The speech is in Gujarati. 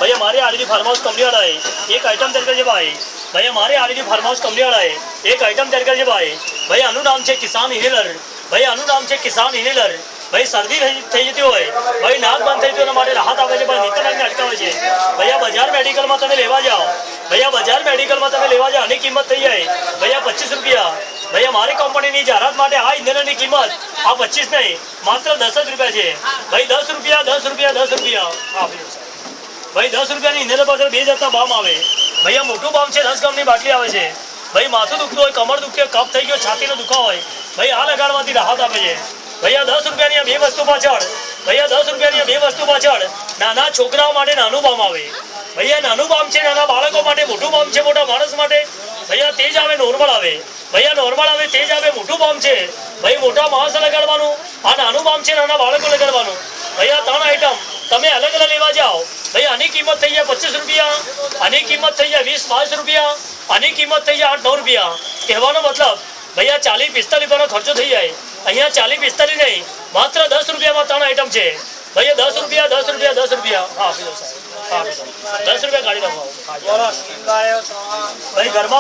भाई हमारे आरडी फार्म हाउस कंपनी वाला है एक आइटम तैयार कर भाई भाई हमारे आरडी फार्म हाउस कंपनी वाला है एक आइटम तैयार कर भाई भाई આનું નામ છે કિસાન ઇનહેલર ભાઈ આનું નામ છે કિસાન ઇનહેલર ભાઈ શરદી થઈ જતી હોય ભાઈ નાક બંધ થઈ ગયું માટે રાહત આવે છે પણ નીતરને અટકાવે છે ભૈયા બજાર મેડિકલમાં તમે લેવા જાઓ ભૈયા બજાર મેડિકલમાં તમે લેવા જાઓ આની કિંમત થઈ જાય ભૈયા 25 રૂપિયા ભાઈ અમારી કંપનીની જાહેરાત માટે આ ઇંધણની કિંમત આ 25 નહીં માત્ર 10 જ રૂપિયા છે ભાઈ 10 રૂપિયા 10 રૂપિયા 10 રૂપિયા હા ભાઈ 10 રૂપિયાની ઇંધણ પાછળ 2 જાતના બામ આવે ભૈયા મોટું બામ છે 10 ગ્રામની બાટલી આવે છે ભાઈ માથું દુખતું હોય કમર દુખે કફ થઈ ગયો છાતીનો દુખાવો હોય ભાઈ આ લગાડવાથી રાહત આપે છે ભૈયા 10 રૂપિયાની આ 2 વસ્તુ પાછળ ભૈયા 10 રૂપિયાની આ 2 વસ્તુ પાછળ નાના છોકરાઓ માટે નાનું બામ આવે ભૈયા નાનું બામ છે નાના બાળકો માટે મોટું બામ છે મોટા માણસ માટે ભૈયા તેજ આવે નોર્મલ આવે ભૈયા નોર્મલ આવે તેજ આવે મોટું બામ છે ભાઈ મોટા માણસ લગાડવાનું આ નાનું બામ છે નાના બાળકો લગાડવાનું ભૈયા 3 આઈટમ તમે અલગ અલગ લેવા જાઓ ભાઈ આની કિંમત થઈ જાય 25 રૂપિયા આની કિંમત થઈ જાય 20-22 રૂપિયા આની કિંમત થઈ જાય 8-9 રૂપિયા કહેવાનો મતલબ ભૈયા 40-45 રૂપિયાનો ખર્ચો થઈ જાય અહીંયા 40-45 નહીં માત્ર 10 રૂપિયામાં 3 આઈટમ છે भैया 10 रुपया 10 रुपया 10 रुपया हाँ 10 रुपया गाड़ी का भाव भाई घर में